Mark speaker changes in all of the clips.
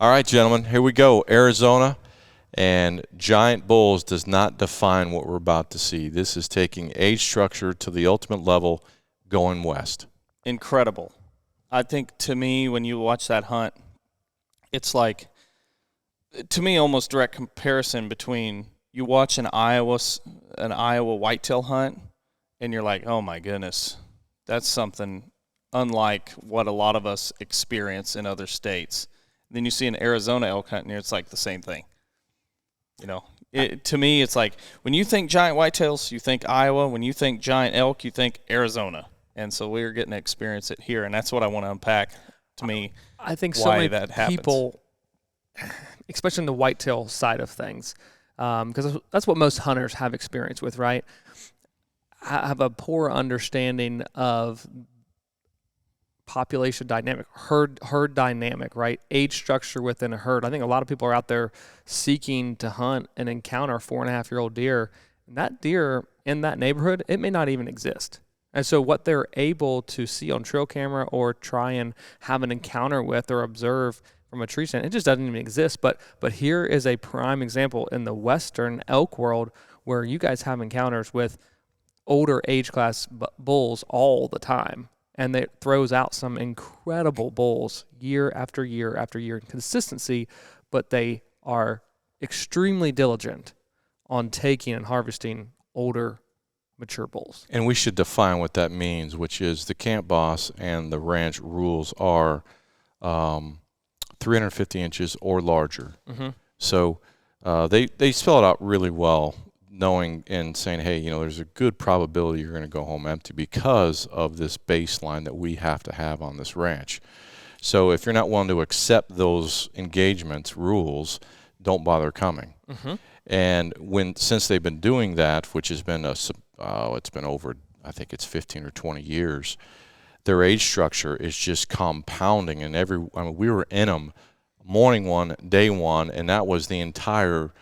Speaker 1: All right, gentlemen, here we go. Arizona and giant bulls does not define what we're about to see. This is taking age structure to the ultimate level, going west.
Speaker 2: Incredible. I think, to me, when you watch that hunt, it's like, to me, almost direct comparison between you watch an Iowa whitetail hunt, and you're like, oh my goodness, that's something unlike what a lot of us experience in other states. Then you see an Arizona elk hunt, and it's like the same thing. You know, to me, it's like when you think giant whitetails, you think Iowa. When you think giant elk, you think Arizona. And so we're getting to experience it here, and that's what I want to unpack. To me,
Speaker 3: I think
Speaker 2: why
Speaker 3: so many
Speaker 2: that happens.
Speaker 3: people, especially in the whitetail side of things, because that's what most hunters have experience with, right? Have a poor understanding of population dynamic, herd dynamic, right? Age structure within a herd. I think a lot of people are out there seeking to hunt and encounter a 4.5-year-old deer. And that deer in that neighborhood, it may not even exist. And so what they're able to see on trail camera or try and have an encounter with or observe from a tree stand, it just doesn't even exist. But here is a prime example in the Western elk world where you guys have encounters with older age class bulls all the time. And it throws out some incredible bulls year after year after year in consistency, but they are extremely diligent on taking and harvesting older, mature bulls.
Speaker 1: And we should define what that means, which is the camp boss and the ranch rules are 350 inches or larger. Mm-hmm. So they spell it out really well, knowing and saying, hey, there's a good probability you're going to go home empty because of this baseline that we have to have on this ranch. So if you're not willing to accept those engagements, rules, don't bother coming. Mm-hmm. And since they've been doing that, which has been it's been over, I think it's 15 or 20 years, their age structure is just compounding. And we were in them morning one, day one, and that was the entire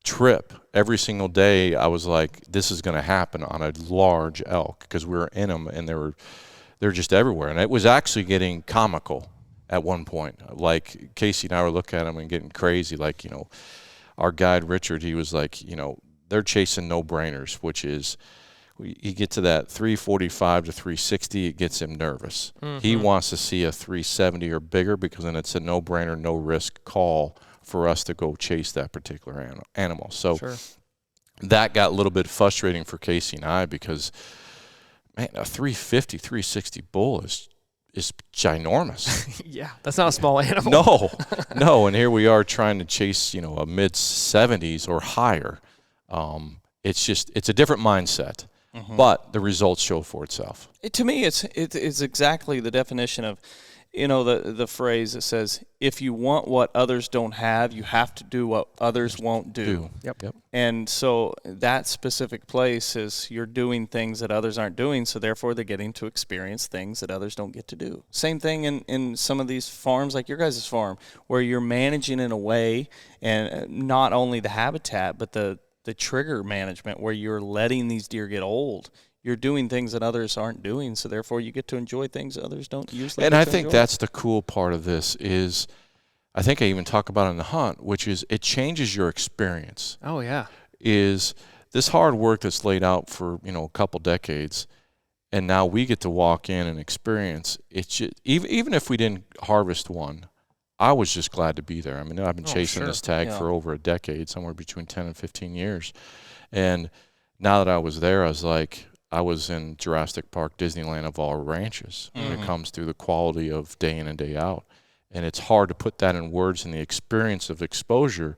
Speaker 1: trip. Every single day I was like, this is going to happen on a large elk because we were in them and they're just everywhere. And it was actually getting comical at one point. Like Casey and I were looking at them and getting crazy. Like, our guide Richard, he was like, they're chasing no-brainers, which is you get to that 345 to 360, it gets him nervous. Mm-hmm. He wants to see a 370 or bigger because then it's a no-brainer, no-risk call for us to go chase that particular animal. So sure. That got a little bit frustrating for Casey and I because, man, a 350, 360 bull is ginormous.
Speaker 3: Yeah, that's not a small animal.
Speaker 1: No, and here we are trying to chase, a mid-70s or higher. It's a different mindset, mm-hmm. But the results show for itself.
Speaker 2: To me, it's exactly the definition of, the phrase that says, if you want what others don't have, you have to do what others won't do.
Speaker 1: Yep.
Speaker 2: And so that specific place is you're doing things that others aren't doing, so therefore they're getting to experience things that others don't get to do. Same thing in some of these farms, like your guys' farm, where you're managing in a way, and not only the habitat, but the trigger management, where you're letting these deer get old. You're doing things that others aren't doing, so therefore you get to enjoy things that others don't usually.
Speaker 1: And I think that's the cool part of this is, I think I even talk about it in the hunt, which is it changes your experience.
Speaker 3: Oh, yeah.
Speaker 1: Is this hard work that's laid out for, a couple decades, and now we get to walk in and experience it. Even if we didn't harvest one, I was just glad to be there. I mean, I've been chasing this tag for over a decade, somewhere between 10 and 15 years. And now that I was there, I was like, I was in Jurassic Park, Disneyland of all ranches when it comes to the quality of day in and day out. And it's hard to put that in words in the experience of exposure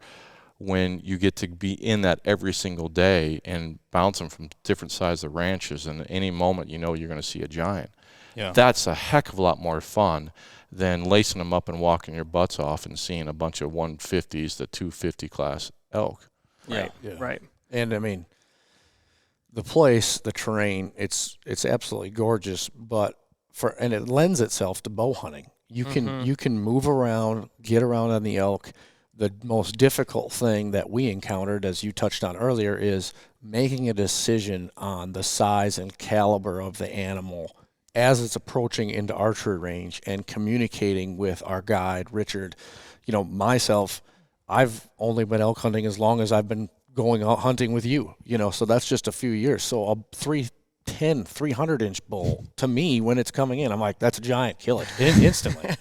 Speaker 1: when you get to be in that every single day and bouncing from different sides of ranches. And at any moment, you're going to see a giant. Yeah. That's a heck of a lot more fun than lacing them up and walking your butts off and seeing a bunch of 150s to 250 class elk.
Speaker 3: Right. Yeah. Right.
Speaker 4: And I mean, the place, the terrain, it's absolutely gorgeous, and it lends itself to bow hunting. You can move around, get around on the elk. The most difficult thing that we encountered, as you touched on earlier, is making a decision on the size and caliber of the animal as it's approaching into archery range and communicating with our guide, Richard, myself, I've only been elk hunting as long as I've been going out hunting with you, so that's just a few years. So a 300-inch bull, to me, when it's coming in, I'm like, that's a giant, kill it instantly.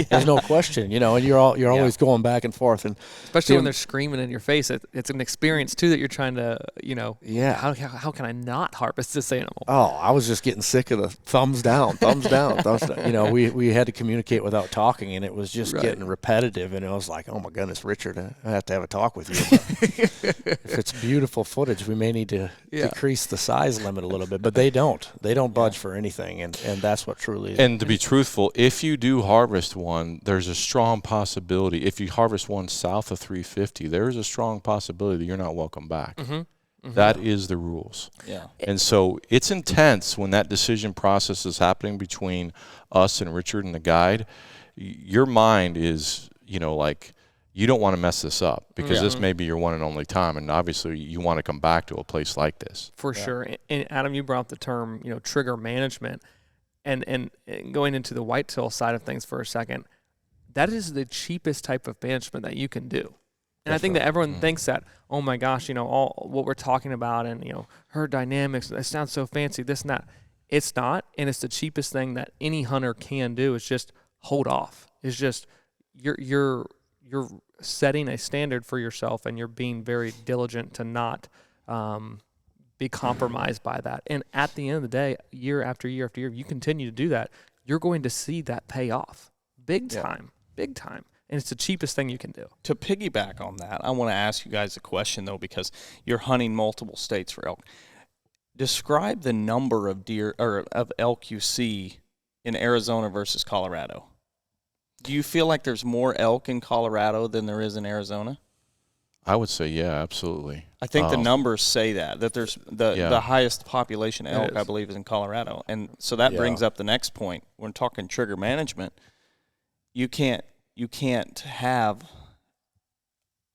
Speaker 4: There's no question, and you're always going back and forth. And
Speaker 3: especially when they're screaming in your face, it's an experience too that you're trying to,
Speaker 4: yeah.
Speaker 3: How can I not harvest this animal?
Speaker 4: Oh, I was just getting sick of the thumbs down, thumbs down, thumbs down. We had to communicate without talking, and it was just getting repetitive. And I was like, oh my goodness, Richard, I have to have a talk with you. If it's beautiful footage, we may need to decrease the size limit a little bit. But they don't budge for anything, and that's what truly is.
Speaker 1: And to be truthful, if you do harvest one, there's a strong possibility. If you harvest one south of 350, there is a strong possibility that you're not welcome back. That is the rules.
Speaker 2: Yeah.
Speaker 1: And so it's intense when that decision process is happening between us and Richard and the guide. Your mind is, like, you don't want to mess this up because this may be your one and only time, and obviously you want to come back to a place like this.
Speaker 3: For sure. And Adam, you brought up the term, trigger management, and going into the whitetail side of things for a second, that is the cheapest type of management that you can do. And I think that everyone thinks that, oh my gosh, all what we're talking about and, herd dynamics, it sounds so fancy, this and that. It's not, and it's the cheapest thing that any hunter can do is just hold off. It's just you're setting a standard for yourself, and you're being very diligent to not be compromised by that. And at the end of the day, year after year after year, you continue to do that, you're going to see that pay off big time. And it's the cheapest thing you can do.
Speaker 2: To piggyback on that, I want to ask you guys a question, though, because you're hunting multiple states for elk. Describe the number of deer or of elk you see in Arizona versus Colorado. Do you feel like there's more elk in Colorado than there is in Arizona?
Speaker 1: I would say, yeah, absolutely.
Speaker 2: I think the numbers say that there's the highest population of elk, I believe, is in Colorado. And so that brings up the next point. When talking trigger management, you can't have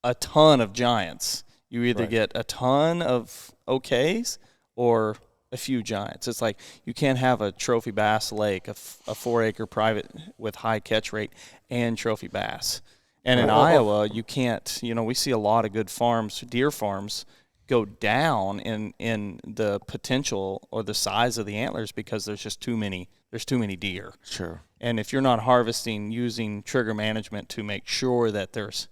Speaker 2: a ton of giants. You either get a ton of OKs or a few giants. It's like you can't have a trophy bass lake, a 4-acre private with high catch rate and trophy bass. And in Iowa, you can't, we see a lot of good farms, deer farms, go down in the potential or the size of the antlers because there's just too many deer.
Speaker 4: Sure.
Speaker 2: And if you're not harvesting using trigger management to make sure that there's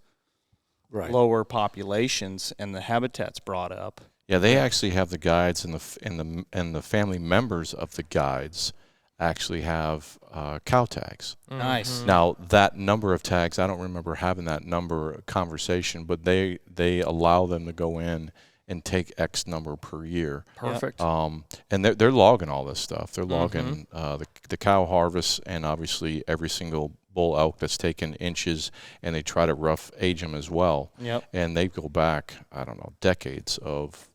Speaker 2: lower populations and the habitat's brought up.
Speaker 1: Yeah, they actually have the guides and the family members of the guides actually have cow tags.
Speaker 2: Nice.
Speaker 1: Now that number of tags, I don't remember having that number conversation, but they allow them to go in and take X number per year.
Speaker 3: Perfect.
Speaker 1: And they're logging all this stuff. They're logging the cow harvest and obviously every single bull elk that's taken inches, and they try to rough age them as well.
Speaker 2: Yep.
Speaker 1: And they go back, I don't know, decades of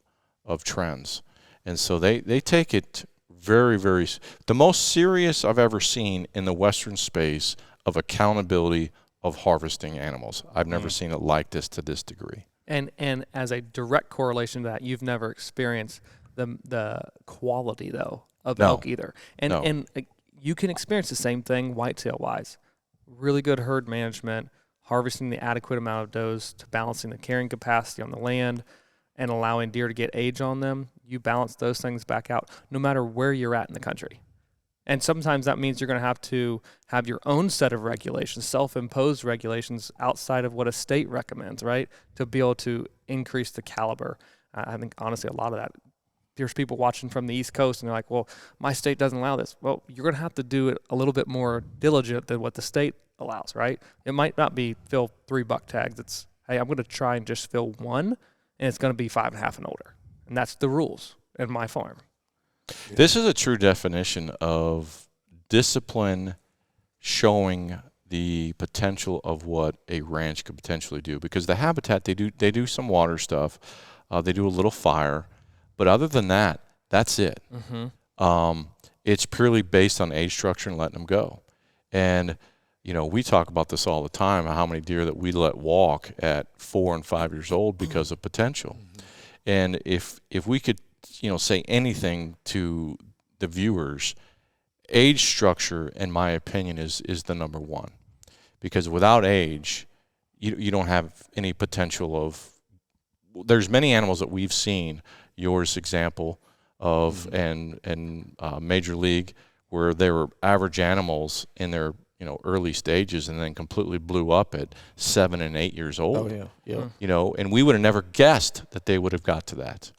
Speaker 1: trends. And so they take it very, very, the most serious I've ever seen in the Western space of accountability of harvesting animals. I've never seen it like this to this degree.
Speaker 3: And as a direct correlation to that, you've never experienced the quality though of elk either. And you can experience the same thing whitetail wise. Really good herd management, harvesting the adequate amount of does to balancing the carrying capacity on the land and allowing deer to get age on them. You balance those things back out no matter where you're at in the country. And sometimes that means you're going to have your own set of regulations, self-imposed regulations outside of what a state recommends, right, to be able to increase the caliber. I think, honestly, a lot of that, there's people watching from the East Coast, and they're like, well, my state doesn't allow this. Well, you're going to have to do it a little bit more diligent than what the state allows, right? It might not be fill 3 buck tags. It's, hey, I'm going to try and just fill 1, and it's going to be 5.5 and older. And that's the rules in my farm.
Speaker 1: This is a true definition of discipline showing the potential of what a ranch could potentially do. Because the habitat, they do some water stuff. They do a little fire. But other than that, that's it. It's purely based on age structure and letting them go. And, we talk about this all the time, how many deer that we let walk at 4 and 5 years old because of potential. And if we could, say anything to the viewers, age structure, in my opinion, is the number one, because without age, you don't have any potential of. There's many animals that we've seen. Yours example of and Major League, where they were average animals in their early stages and then completely blew up at 7 and 8 years old.
Speaker 4: Oh yeah.
Speaker 1: And we would have never guessed that they would have got to that.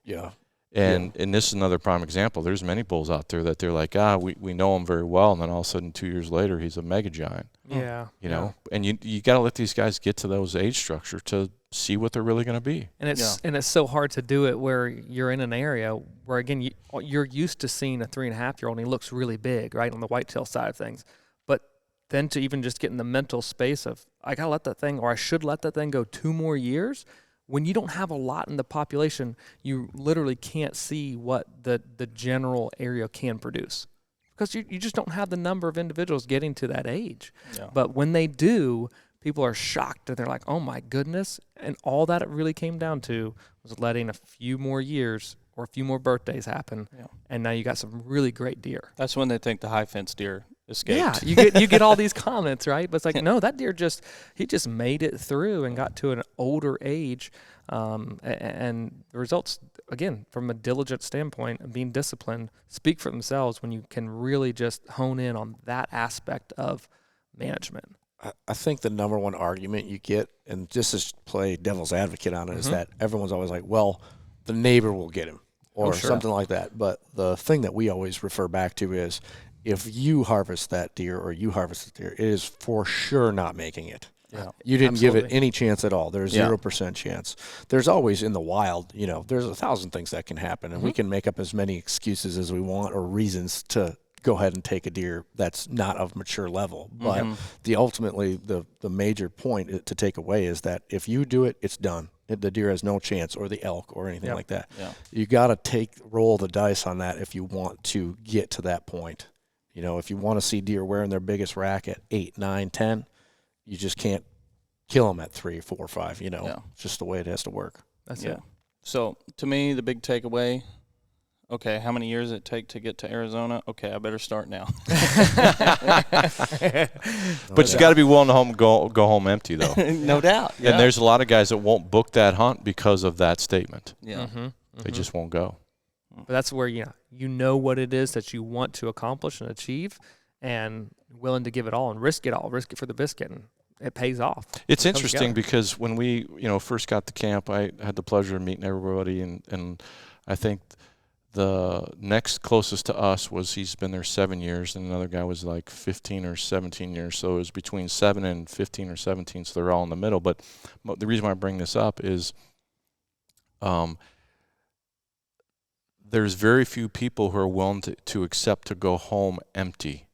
Speaker 4: Yeah.
Speaker 1: And this is another prime example. There's many bulls out there that they're like, we know him very well, and then all of a sudden 2 years later he's a mega giant.
Speaker 3: Yeah.
Speaker 1: And you got to let these guys get to those age structure to see what they're really going to be.
Speaker 3: And it's so hard to do it where you're in an area where, again, you're used to seeing a 3.5-year-old and he looks really big, right, on the whitetail side of things. But then to even just get in the mental space of, I got to let that thing, or I should let that thing go 2 more years. When you don't have a lot in the population, you literally can't see what the general area can produce, because you just don't have the number of individuals getting to that age. Yeah. But when they do, people are shocked, and they're like, oh my goodness. And all that it really came down to was letting a few more years or a few more birthdays happen. Yeah. And now you got some really great deer.
Speaker 2: That's when they think the high fence deer escaped.
Speaker 3: Yeah, you get all these comments, right? But it's like, no, that deer just made it through and got to an older age. And the results, again, from a diligent standpoint and being disciplined, speak for themselves when you can really just hone in on that aspect of management.
Speaker 4: I think the number one argument you get, and just to play devil's advocate on it, is that everyone's always like, well, the neighbor will get him or something like that. But the thing that we always refer back to is, if you harvest that deer or you harvest the deer, it is for sure not making it. Yeah, you didn't give it any chance at all. There's 0% chance. There's always in the wild, there's 1,000 things that can happen, and we can make up as many excuses as we want or reasons to go ahead and take a deer that's not of mature level. But ultimately the major point to take away is that if you do it, it's done. The deer has no chance, or the elk or anything like that. Yeah. You got to roll the dice on that if you want to get to that point. If you want to see deer wearing their biggest rack at 8, 9, 10, you just can't kill them at 3, 4, 5. It's just the way it has to work.
Speaker 3: That's it.
Speaker 2: So to me, the big takeaway, okay, how many years it take to get to Arizona? Okay, I better start now.
Speaker 1: But you got to be willing to go home empty, though.
Speaker 2: No doubt. Yeah.
Speaker 1: And there's a lot of guys that won't book that hunt because of that statement.
Speaker 2: Yeah.
Speaker 1: They just won't go.
Speaker 3: But that's where you know what it is that you want to accomplish and achieve, and willing to give it all and risk it all, risk it for the biscuit, and it pays off.
Speaker 1: It's interesting because when we first got to camp, I had the pleasure of meeting everybody, and I think the next closest to us he's been there 7 years, and another guy was like 15 or 17 years. So it was between 7 and 15 or 17. So they're all in the middle. But the reason why I bring this up is, there's very few people who are willing to accept to go home empty.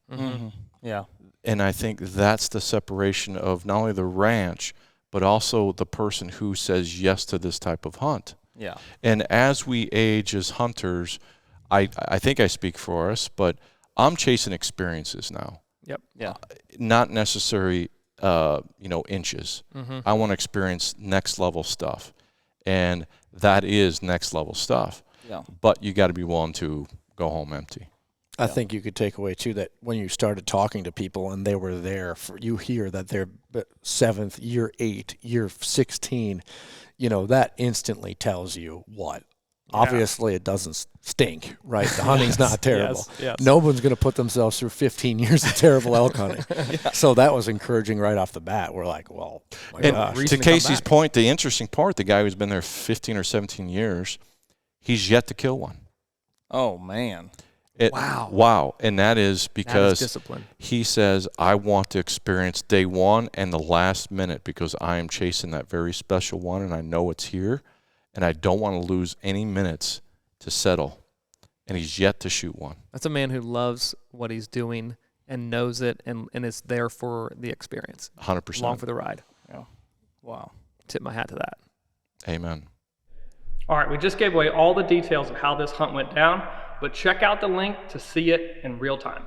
Speaker 2: Yeah.
Speaker 1: And I think that's the separation of not only the ranch, but also the person who says yes to this type of hunt.
Speaker 2: Yeah.
Speaker 1: And as we age as hunters, I think I speak for us, but I'm chasing experiences now.
Speaker 3: Yep.
Speaker 2: Yeah.
Speaker 1: Not necessary, inches. I want to experience next level stuff, and that is next level stuff.
Speaker 2: Yeah.
Speaker 1: But you got to be willing to go home empty.
Speaker 4: I think you could take away too that when you started talking to people and they were there, you hear that they're 7th, year 8, year 16. That instantly tells you what. Yeah. Obviously, it doesn't stink, right? The hunting's not terrible.
Speaker 3: Yes.
Speaker 4: No one's going to put themselves through 15 years of terrible elk hunting. So that was encouraging right off the bat. We're like, well, my gosh.
Speaker 1: To Casey's point, the interesting part, the guy who's been there 15 or 17 years, he's yet to kill one.
Speaker 2: Oh, man.
Speaker 1: Wow. And that is because
Speaker 3: discipline.
Speaker 1: He says, I want to experience day one and the last minute because I am chasing that very special one, and I know it's here, and I don't want to lose any minutes to settle. And he's yet to shoot one.
Speaker 3: That's a man who loves what he's doing and knows it and is there for the experience.
Speaker 1: 100%.
Speaker 3: Along for the ride.
Speaker 2: Yeah. Wow.
Speaker 3: Tip my hat to that.
Speaker 1: Amen.
Speaker 5: All right, we just gave away all the details of how this hunt went down, but check out the link to see it in real time.